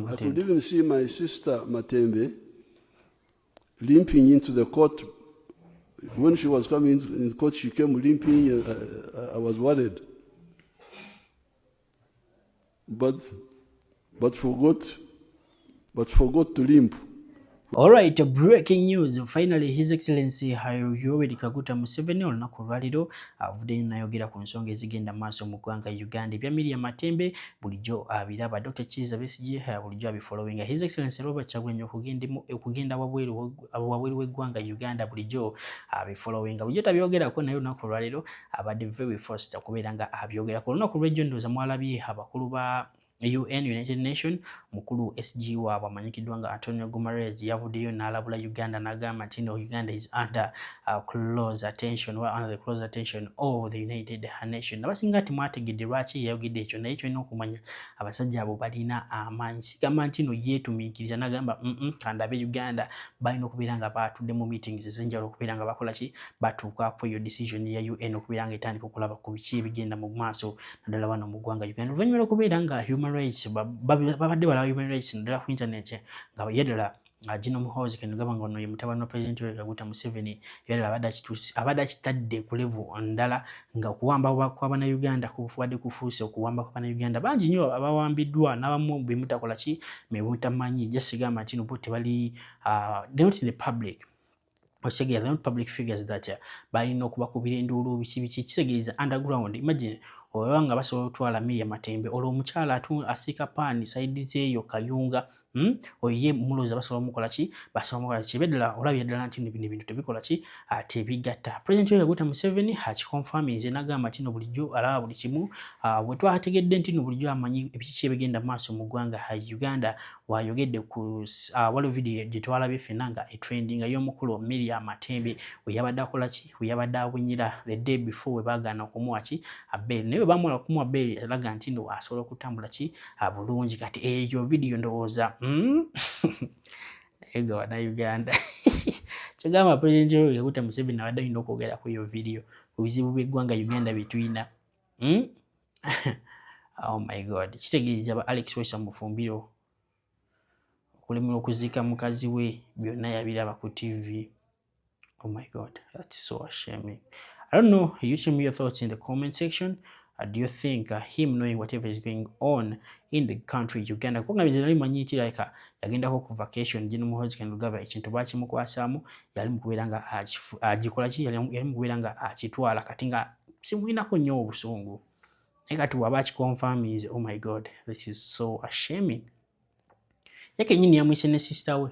I could even see my sister Matembe limping into the court. When she was coming in court, she came limping. I was worried, but forgot to limp. All right, breaking news. Finally, His Excellency Yoweri Kaguta Museveni olunaku lwaliro avuddeyo n'ayogera ku nsonga ezigenda maaso mu ggwanga Uganda. Ebya Miriam Matembe bulijjo abiraba, Dr. Kizza Besigye bulijjo abifollowinga. His Excellency Robert Kyagulanyi okugenda wabweru w'eggwanga Uganda bulijjo abifollowinga. Bulijjo tabyogerako naye olunaku lwaliro abadde very forced okubeera nga abyogerako. Olunaku lw'ejjo ndowooza mwalabye abakulu ba UN, United Nations, mukulu SG waabwe amanyikiddwa nga Antonio Guterres yavuddeyo n'alabula Uganda n'agamba nti no, Uganda is under close attention of the United Nations. Abasinga timwategedde lwaki yayogedde ekyo, naye kyolina okumanya abasajja abo balina amaanyi. Sigamba nti no yeetumiikiriza n'agamba kandabe Uganda balina okubeera nga batudde mu meetings ez'enjawulo okubeera nga bakola ki, batuuka ku eyo decision ya UN okubeera nga etandika okulaba ku biki ebigenda mu maaso naddala wano mu ggwanga Uganda. Oluvannyuma lw'okubeera nga human rights babadde balaba human rights naddala ku internet nga yaddala Gino Muhoozi Kainerugaba ngono ye mutabani wa President Yoweri Kaguta Museveni yaddala abadde akitadde ku level ndala nga okuwamba kw'Abannayuganda kubadde kufuuse okuwamba kw'Abannayuganda bangi nnyo abawambiddwa n'abamu be mutakola ki me mutamanyi. Just sigamba nti no bo tebali they're not in the public. They're not public figures that balina okubakubira enduulu biki kisegereza underground. Imagine oba nga basobola otwala Miriam Matembe olwo omukyala asiika paani saidi zeeyo Kayunga oye muloza basobola mukola ki beddala olabye ddala nti bino bintu tebikola ki tebigatta. President Yoweri Kaguta Museveni akikonfaminze n'agamba nti no bulijjo alaba buli kimu bwe twategedde nti no bulijjo amanyi ebiki ebigenda maaso mu ggwanga Uganda. Wayogedde ku waliwo video gye twalabye ffenna nga etrending y'omukulu Miriam Matembe we yabadde akola ki, we yabadde abunyira the day before we baagaana okumuwa ki abbeeri, naye we bamala okumuwa bbeeri alaga nti ndo asobola okutambula ki bulungi. Kati eyo video ndowooza ega wana Uganda kyegamba President Yoweri Kaguta Museveni abadde alina okwogera ku eyo video ku bizibu by'eggwanga Uganda bye tulina. Oh my God, kitegeeza ba Alex Wesa Mufumbiro okulemera okuziika mukazi we byonna yabiraba ku TV. Oh my God, that's so shaming. I don't know, you tell me your thoughts in the comment section. Do you think him knowing whatever is going on in the country Uganda kwa ngabize nali manyiti like yagendako ku vacation Gino Muhoozi Kainerugaba ekintu bakimukwasaamu yali mukubeera nga agikola ki, yali mukubeera nga akitwala kati nga simulinako nnyo obusungu naye kati waba akiconfirms. Oh my God, this is so shaming. Yake nyini yamwise ne sister we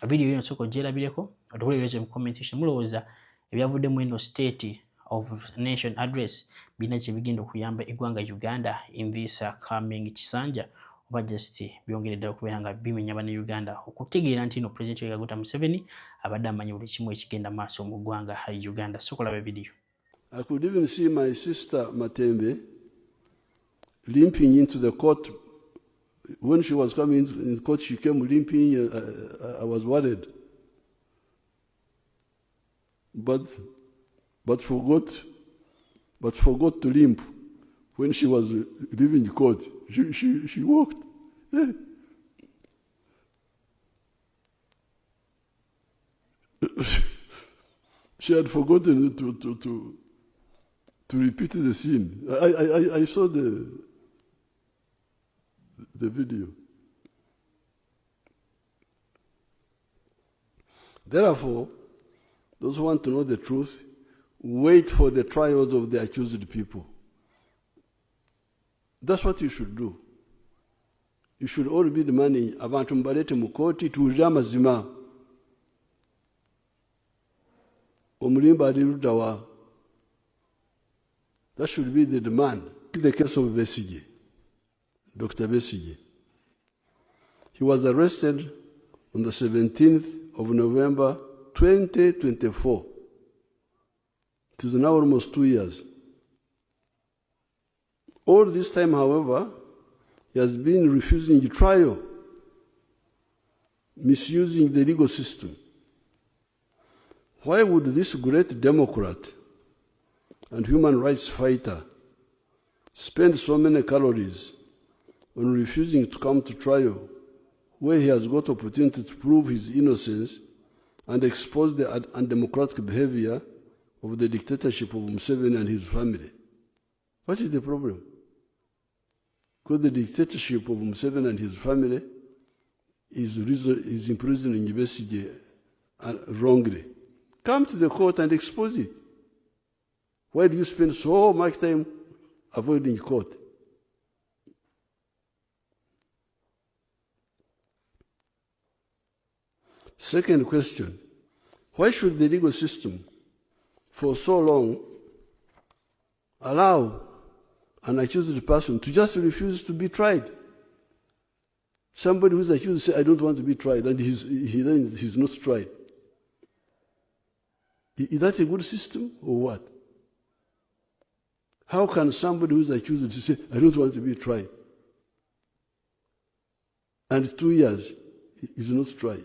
video yino soko gyerabireko otubulebezo mu comment section mulowooza ebyavudde mu eno state of nation address bina kye bigenda okuyamba eggwanga Uganda in this coming kisanja oba just byongeredde okubeera nga bimenya Bannayuganda okutegeera nti no President Yoweri Kaguta Museveni abadde amanyi buli kimu ekigenda maaso mu ggwanga Uganda. So kolaba video. I could even see my sister Matembe limping into the court. When she was coming in court, she came limping. I was worried, but forgot to limp. When she was leaving the court, she walked. She had forgotten to repeat the scene. I saw the video. Therefore, those who want to know the truth, wait for the trials of the accused people. That's what you should do. You should all be demanding abantu mbalete mu kooti tuwulire amazima. Omulimba ali ludda wa. That should be the demand. The case of Besigye, Dr. Besigye. He was arrested on the 17th of November 2024. It is now almost 2 years. All this time, however, he has been refusing trial, misusing the legal system. Why would this great Democrat and human rights fighter spend so many calories on refusing to come to trial, where he has got opportunity to prove his innocence and expose the undemocratic behavior of the dictatorship of Museveni and his family. What is the problem? Because the dictatorship of Museveni and his family is imprisoning Besigye wrongly. Come to the court and expose it. Why do you spend so much time avoiding court? Second question, why should the legal system for so long allow an accused person to just refuse to be tried? Somebody who's accused says, I don't want to be tried, and he's not tried. Is that a good system or what? How can somebody who's accused say, I don't want to be tried, and 2 years is not tried?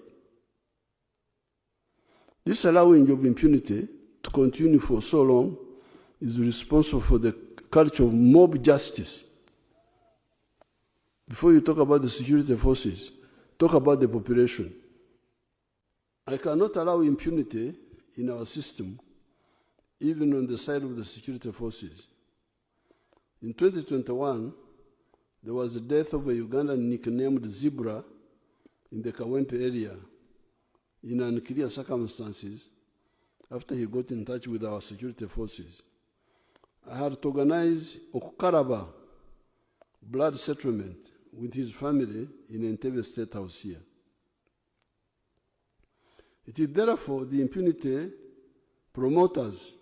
This allowing of impunity to continue for so long is responsible for the culture of mob justice. Before you talk about the security forces, talk about the population. I cannot allow impunity in our system, even on the side of the security forces. In 2021, there was the death of a Ugandan nicknamed Zebra in the Kawempe area in unclear circumstances after he got in touch with our security forces. I had to organize Okukaraba blood settlement with his family in Entebbe State House here. It is therefore the impunity promoters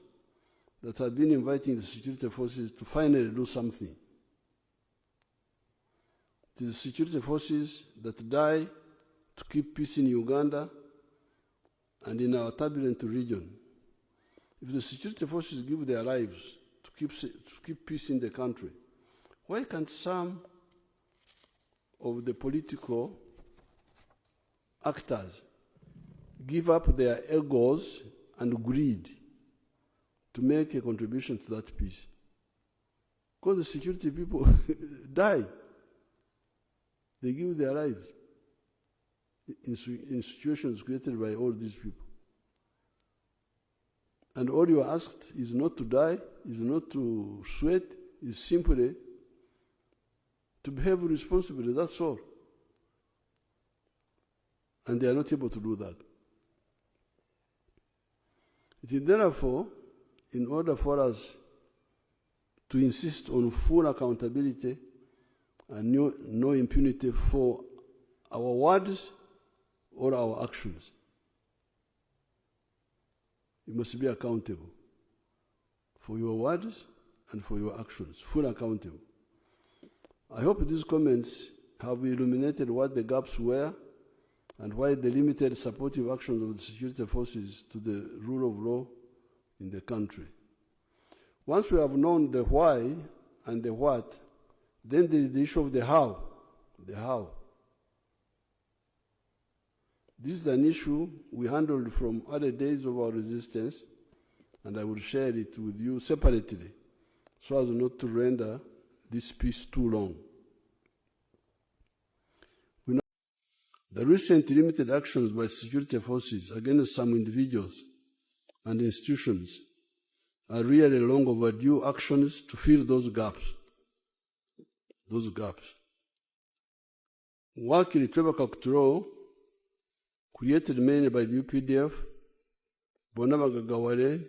that have been inviting the security forces to finally do something. It is the security forces that die to keep peace in Uganda and in our turbulent region. If the security forces give their lives to keep peace in the country, why can't some of the political actors give up their egos and greed to make a contribution to that peace? Because the security people die. They give their lives in situations created by all these people. And all you are asked is not to die, is not to sweat, is simply to behave responsibly, that's all. And they are not able to do that. It is therefore, in order for us to insist on full accountability and no impunity for our words or our actions, you must be accountable for your words and for your actions, full accountable. I hope these comments have illuminated what the gaps were and why the limited supportive actions of the security forces to the rule of law in the country. Once we have known the why and the what, then there is the issue of the how. The how. This is an issue we handled from other days of our resistance, and I will share it with you separately so as not to render this piece too long. The recent limited actions by security forces against some individuals and institutions are really long overdue actions to fill those gaps. Those gaps. Work in Trevor Kakuturo, created mainly by the UPDF, Bonaba Gagawale,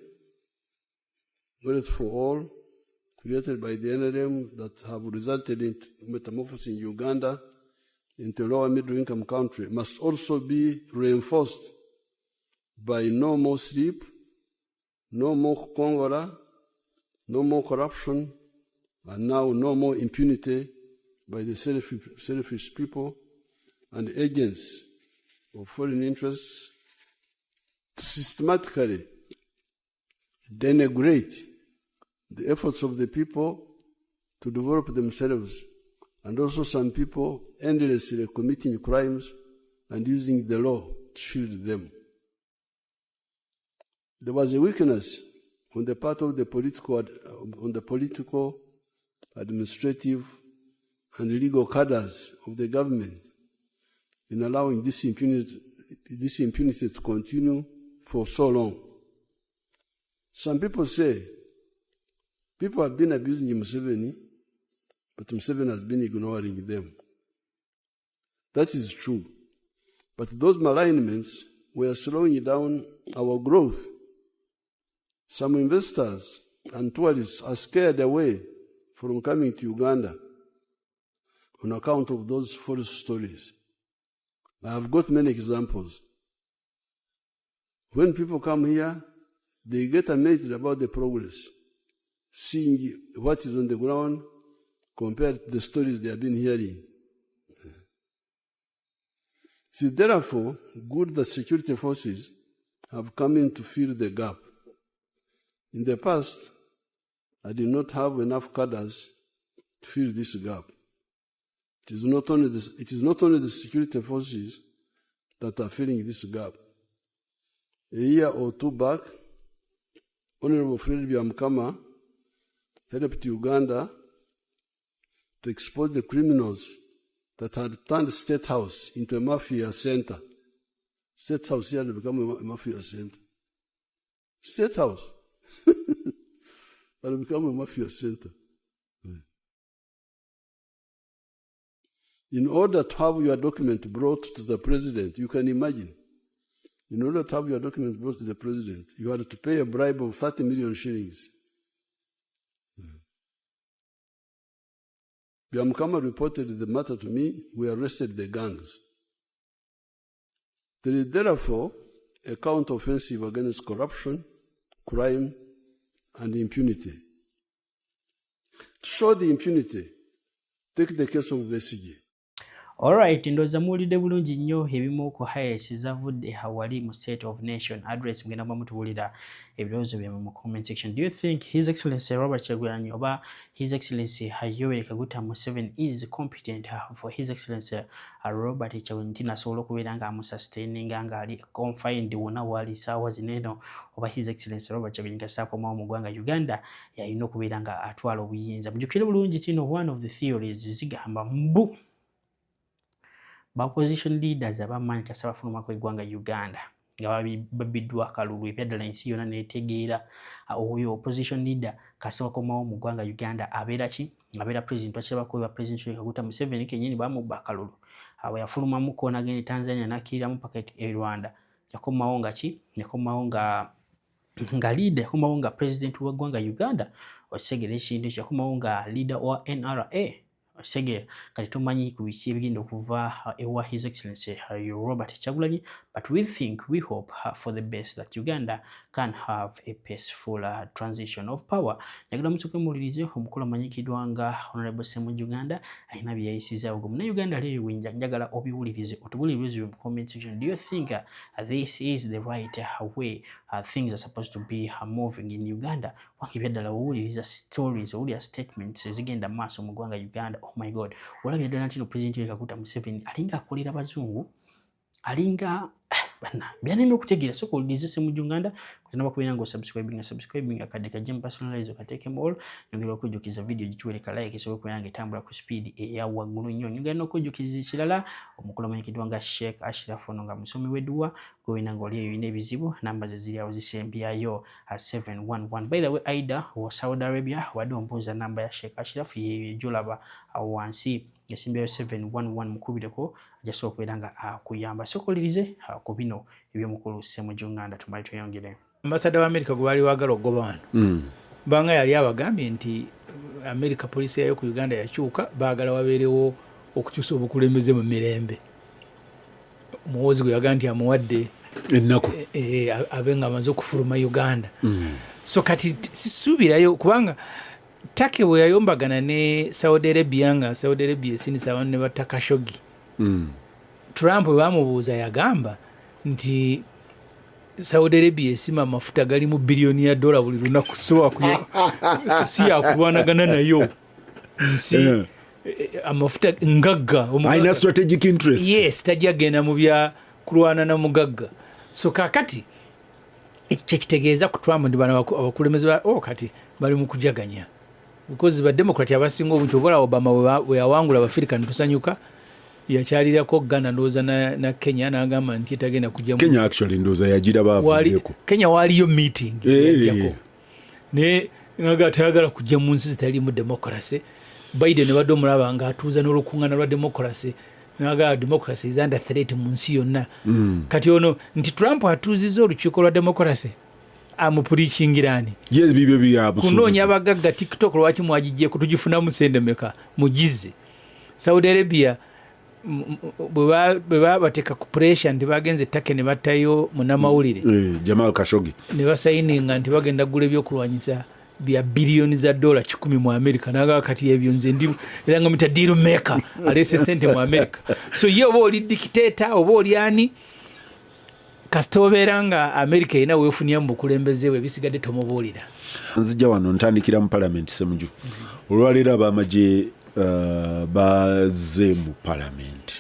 Wealth for All, created by the NRM that have resulted in metamorphosis in Uganda into a lower middle income country, must also be reinforced by no more sleep, no more Congola, no more corruption, and now no more impunity by the selfish people and agents of foreign interests to systematically denigrate the efforts of the people to develop themselves, and also some people endlessly committing crimes and using the law to shield them. There was a weakness on the part of the political, administrative, and illegal cadres of the government in allowing this impunity to continue for so long. Some people say people have been abusing Museveni, but Museveni has been ignoring them. That is true. But those malignments were slowing down our growth. Some investors and tourists are scared away from coming to Uganda on account of those false stories. I have got many examples. When people come here, they get amazed about the progress, seeing what is on the ground compared to the stories they have been hearing. It is therefore good that security forces have come in to fill the gap. In the past, I did not have enough cadres to fill this gap. It is not only the security forces that are filling this gap. A year or two back, Honorable Fred Byamukama helped Uganda to expose the criminals that had turned State House into a mafia center. State House here had become a mafia center. State House had become a mafia center. In order to have your document brought to the president, you can imagine, in order to have your document brought to the president, you had to pay a bribe of 30 million shillings. Byamukama reported the matter to me. We arrested the gangs. There is therefore a counter-offensive against corruption, crime, and impunity. To show the impunity, take the case of Besigye. Alright, ndoza muwulidde bulungi nnyo ebimu ku highlights zavudde awali mu State of Nation address mugenda mutuwulira ebirowoozo byamwe mu comment section. Do you think His Excellency Robert Kyagulanyi oba His Excellency Yoweri Kaguta Museveni is competent for His Excellency Robert Kyagulanyi nti nasobola okubeera nga amusustaininga ng'ali confined wonna wali saawa zineno, oba His Excellency Robert Kyagulanyi tasaakomawo mu ggwanga Uganda yalina okubeera nga atwala obuyinza? Mujjukire bulungi kino, one of the theories zigamba mbu ba opposition leaders abamanyi kasa bafuluma ku eggwanga Uganda nga babiddwa akalulu ebyaddala ensi yonna neetegeera oyo opposition leader kasa wakomawo mu ggwanga Uganda abeera ki? Abeera president. Wakirabako president Kaguta Museveni kennyini bamubba akalulu awo yafulumamu koona agenda Tanzania n'akkiriramu paka e Rwanda, yakomawo nga ki? Yakomawo nga leader, yakomawo nga president w'eggwanga Uganda. Okitegeera ekintu ekyo, yakomawo nga leader wa NRA. Segera kati tumanyi ku biki ebigenda okuva ewa His Excellency Robert Kyagulanyi, but we think, we hope for the best that Uganda can have a peaceful transition of power. Njagala mutuke muwulirize omukulu amanyikiddwa nga Honorable Ssemujju Uganda alina bye yayisizaawo gwe Munnayuganda leero winja, njagala obiwulirize otubulirize mu comment section. Do you think this is the right way things are supposed to be moving in Uganda? Wange byaddala owuliriza stories, owulira statements ezigenda maaso mu ggwanga Uganda. Oh my God, olabye ddala nti no President Kaguta Museveni alinga akolera bazungu, alinga bana byanema okutegeera. So kuwuliriza Ssemujju Uganda kuzinaba kubeera nga subscribing akadde kajje personalize okateekemu all, nyongera okujjukiza video gituwereka like esobola okubeera nga etambula ku speed eya waggulu nnyo. Nyongera n'okujjukiza ekirala, omukulu amanyikiddwa nga Sheikh Ashraf ono nga musomi w'edduwa gwewina nga oli eyo yina ebizibu, namba ze ziri awo zisembyayo 711. By the way, Aida wa Saudi Arabia wadde ombuuza namba ya Sheikh Ashraf yeyo gyolaba awo wansi yasimbyayo 711 mukubireko ajasobola okubeera nga akuyamba. Sokolirize ku bino ebyomukulu Ssemujju Uganda tumali tweyongere. Ambassador wa America gwe bali waagala okugoba wano banga yali abagambye nti America police yayo ku Uganda yakyuka, baagala wabeerewo okukyusa obukulembeze mu mirembe. Muwoozi gwe yagaa nti amuwadde ennaku abe nga amaze okufuluma Uganda. So kati sisuubirayo kubanga Take bwe yayombagana ne Saudi Arabia nga Saudi Arabia esinisa abantu ne batta Khashoggi. Trump bamubuuza yagamba nti Saudi Arabia esima amafuta gali mu billioni ya dola buli lunaku, so si yakulwanagana nayo nsi amafuta ngagga ina strategic interest. Yes, tajagenda mu bya kulwana na mugagga. So kakati ekyo kitegeeza ku Trump ndi bana abakulembeze kati bali mu kujaganya because ba Democrat abasinga obuntu obola Obama we yawangula Abafirika ntusanyuka yakyalirako Ghana ndoza na Kenya n'agamba nti tagenda kujja mu Kenya actually ndoza yagira bavuddeko Kenya waliyo meeting yajjako ne ngaga tayagala kujja mu nsi zitali mu democracy Biden ne badde omulaba nga atuuza n'olukungana lwa democracy naga democracy is under threat mu nsi yonna kati ono nti Trump atuuzizza olukiiko lwa democracy amupuliikingirani yes bibyo byabusuubuzi kunoonya abagagga TikTok lwaki mwagijje kutujifuna musende meka mugize Saudi Arabia bwe bateeka ku pressure nti bagenze Take ne batayo munamawulire Jamal Khashoggi ne basayininga nti bagenda gula ebyokulwanyisa bya bilioni za dola 10 mu America naga kati ebyo nze ndi era nga mita deal maker alese sente mu America so ye oba oli dictator oba oli ani kasitobera nga America ina wefunia mu kulembeze we bisigadde tomubuulira nzija wano ntandikira mu parliament semuju olwalera abamaje baze mu parliament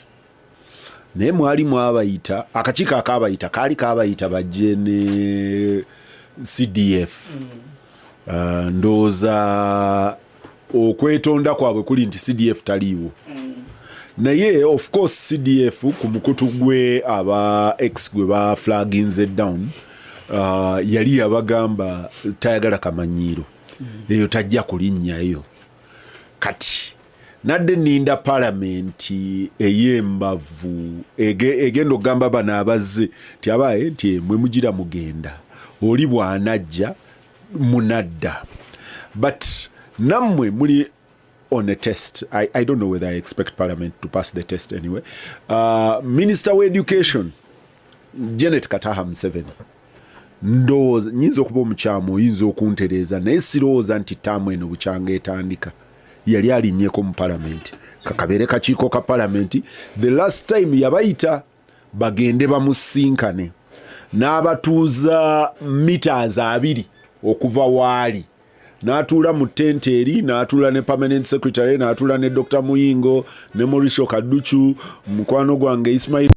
naye mwalimu abayita akakiiko akabayita kaali kabayita bajje ne CDF ndoza okwetonda kwabwe kuli nti CDF taliiwo naye of course CDF ku mukutu gwe aba ex gwe ba flagging down yali yabagamba tayagala kamanyiiro eyo tajja kulinnyayo kati nadde ninda parliament eyembavu egendo gamba bana abazze ti abaye nti mwe mugira mugenda oli bwanajja munadda but namwe muli on a test. I don't know whether I expect Parliament to pass the test anyway. Minister of Education, Janet Kataha Museveni. Ndowooza nyinza okuba omukyamo oyinza okuntereeza naye sirowooza nti ttaamu eno bukyanga etandika yali alinnyeeko mu Parliament kakabeere kakiiko ka Parliament the last time yabayita bagende bamusinkane n'abatuuza meters 2 okuva waali n'atuula mu tente eri n'atuula ne permanent secretary n'atuula ne Dr. Muyingo ne Mauricio Kaduchu mukwano gwange Ismail